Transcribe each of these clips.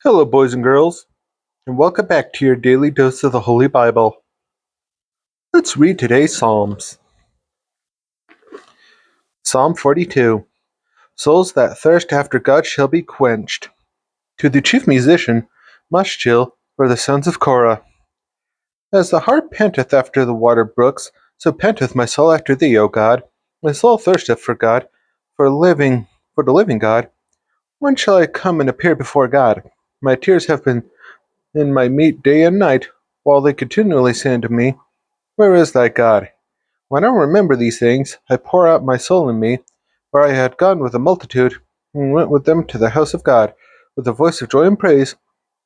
Hello, boys and girls, and welcome back to your daily dose of the Holy Bible. Let's read today's Psalms. Psalm 42. Souls that thirst after God shall be quenched. To the chief musician, Mushchil, for the sons of Korah. As the hart panteth after the water brooks, so panteth my soul after thee, O God. My soul thirsteth for God, for the living God. When shall I come and appear before God? My tears have been in my meat day and night, while they continually say unto me, Where is thy God? When I remember these things, I pour out my soul in me, for I had gone with a multitude, and went with them to the house of God, with a voice of joy and praise,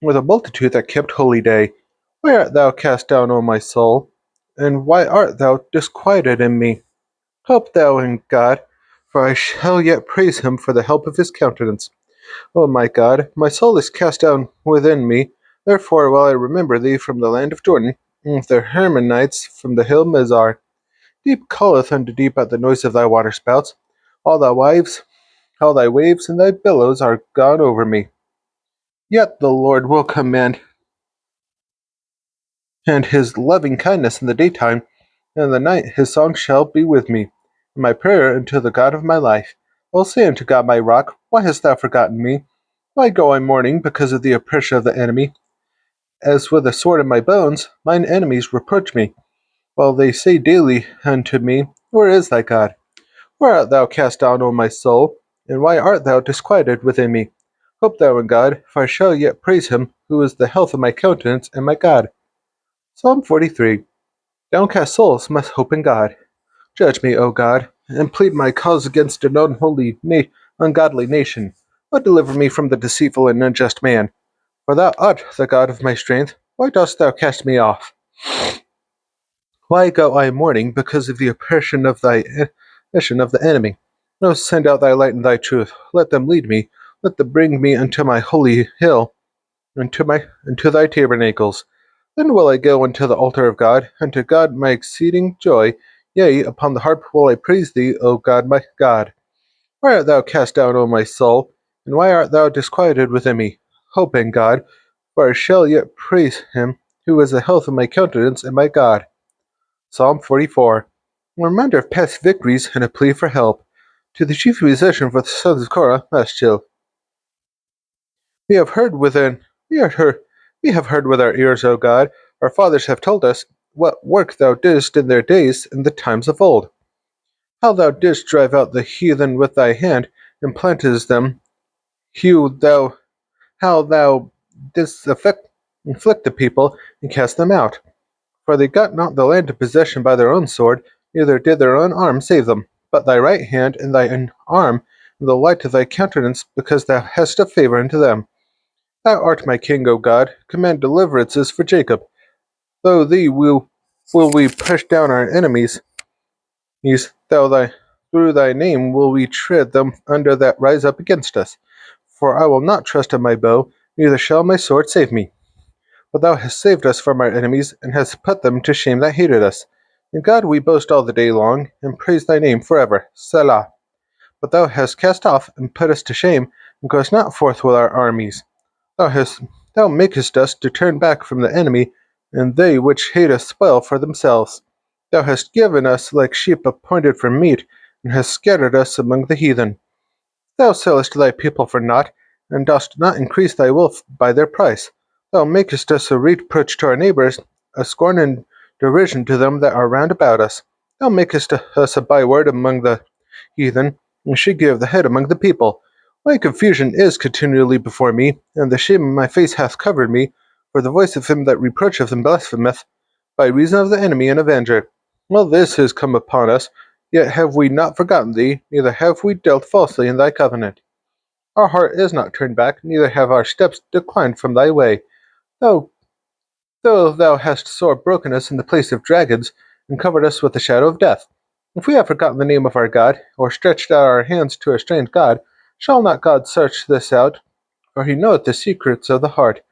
with a multitude that kept holy day. Why art thou cast down, O my soul? And why art thou disquieted in me? Hope thou in God, for I shall yet praise him for the help of his countenance. O my God, my soul is cast down within me, therefore will I remember thee from the land of Jordan, and the Hermonites from the hill Mizar. Deep calleth unto deep at the noise of thy waterspouts. All thy waves and thy billows are gone over me. Yet the Lord will command, and his loving kindness in the daytime, and in the night his song shall be with me, and my prayer unto the God of my life. I will say unto God my rock, Why hast thou forgotten me? Why go I mourning because of the oppression of the enemy? As with a sword in my bones, mine enemies reproach me, while they say daily unto me, Where is thy God? Where art thou cast down, O my soul? And why art thou disquieted within me? Hope thou in God, for I shall yet praise him, who is the health of my countenance and my God. Psalm 43. Downcast souls must hope in God. Judge me, O God, and plead my cause against an ungodly nation. O deliver me from the deceitful and unjust man. For thou art the God of my strength. Why dost thou cast me off? Why go I mourning because of the oppression of the enemy? No, send out thy light and thy truth. Let them lead me. Let them bring me unto my holy hill, unto thy tabernacles. Then will I go unto the altar of God, unto God my exceeding joy. Yea, upon the harp will I praise thee, O God my God. Why art thou cast down, O my soul? And why art thou disquieted within me? Hope in God, for I shall yet praise him, who is the health of my countenance and my God. Psalm 44. A reminder of past victories and a plea for help. To the chief musician for the sons of Korah, Maschil. We have heard within we have heard we have heard with our ears, O God. Our fathers have told us what work thou didst in their days in the times of old. How thou didst drive out the heathen with thy hand, and plantest them, how thou didst inflict the people, and cast them out. For they got not the land in possession by their own sword, neither did their own arm save them, but thy right hand and thine arm, and the light of thy countenance, because thou hast a favor unto them. Thou art my king, O God. Command deliverances for Jacob. Though thee will we push down our enemies. Through thy name will we tread them under that rise up against us. For I will not trust in my bow, neither shall my sword save me. But thou hast saved us from our enemies, and hast put them to shame that hated us. In God we boast all the day long, and praise thy name forever. Selah. But thou hast cast off, and put us to shame, and goest not forth with our armies. Thou makest us to turn back from the enemy, and they which hate us spoil for themselves. Thou hast given us like sheep appointed for meat, and hast scattered us among the heathen. Thou sellest thy people for naught, and dost not increase thy wealth by their price. Thou makest us a reproach to our neighbors, a scorn and derision to them that are round about us. Thou makest us a byword among the heathen, and shake of the head among the people. My confusion is continually before me, and the shame of my face hath covered me, for the voice of him that reproacheth and blasphemeth, by reason of the enemy and avenger. Well, this is come upon us, yet have we not forgotten thee, neither have we dealt falsely in thy covenant. Our heart is not turned back, neither have our steps declined from thy way. Though, though thou hast sore broken us in the place of dragons, and covered us with the shadow of death. If we have forgotten the name of our God, or stretched out our hands to a strange God, shall not God search this out? For he knoweth the secrets of the heart.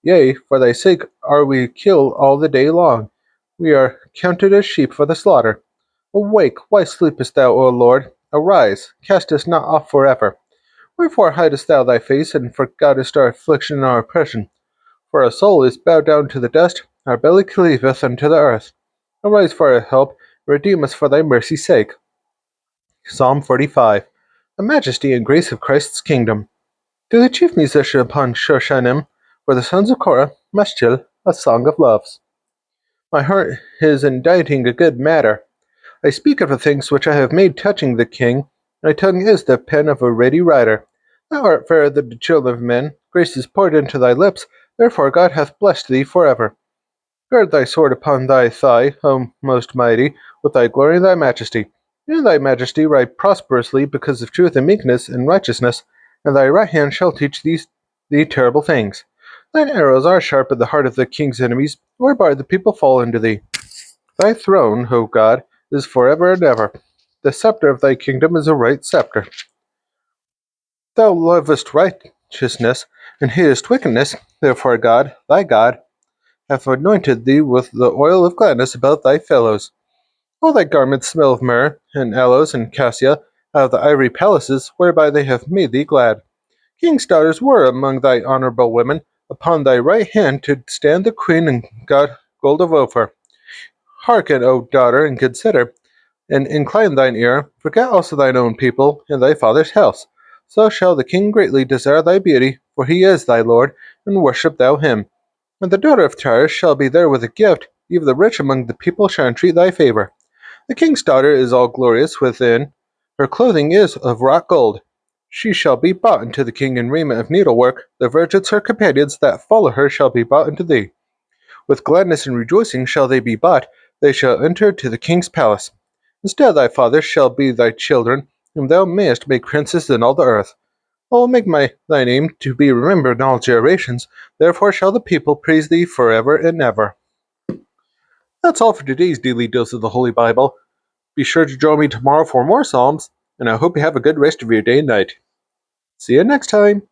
Yea, for thy sake are we killed all the day long. We are counted as sheep for the slaughter. Awake, why sleepest thou, O Lord? Arise, cast us not off forever. Wherefore hidest thou thy face, and forgottest our affliction and our oppression? For our soul is bowed down to the dust, our belly cleaveth unto the earth. Arise for our help, redeem us for thy mercy's sake. Psalm 45. The majesty and grace of Christ's kingdom. To the chief musician upon Shoshanim, for the sons of Korah, Maschil, a song of loves. My heart is inditing a good matter. I speak of the things which I have made touching the king. My tongue is the pen of a ready writer. Thou art fairer than the children of men. Grace is poured into thy lips. Therefore God hath blessed thee forever. Gird thy sword upon thy thigh, O most mighty, with thy glory and thy majesty. In thy majesty ride prosperously because of truth and meekness and righteousness, and thy right hand shall teach thee terrible things. Thine arrows are sharp at the heart of the king's enemies, whereby the people fall into thee. Thy throne, O God, is forever and ever. The scepter of thy kingdom is a right scepter. Thou lovest righteousness, and hatest wickedness. Therefore God, thy God, hath anointed thee with the oil of gladness above thy fellows. All thy garments smell of myrrh, and aloes, and cassia, out of the ivory palaces, whereby they have made thee glad. King's daughters were among thy honorable women. Upon thy right hand did stand the queen and gold of Ophir. Hearken, O daughter, and consider, and incline thine ear. Forget also thine own people, and thy father's house. So shall the king greatly desire thy beauty, for he is thy Lord, and worship thou him. And the daughter of Tyre shall be there with a gift, even the rich among the people shall entreat thy favor. The king's daughter is all glorious within, her clothing is of wrought gold. She shall be bought unto the king in raiment of needlework, the virgins her companions that follow her shall be bought unto thee. With gladness and rejoicing shall they be bought, they shall enter to the king's palace. Instead of thy fathers shall be thy children, whom thou mayest make princes in all the earth. I will make thy name to be remembered in all generations, therefore shall the people praise thee forever and ever. That's all for today's daily dose of the Holy Bible. Be sure to join me tomorrow for more Psalms, and I hope you have a good rest of your day and night. See you next time.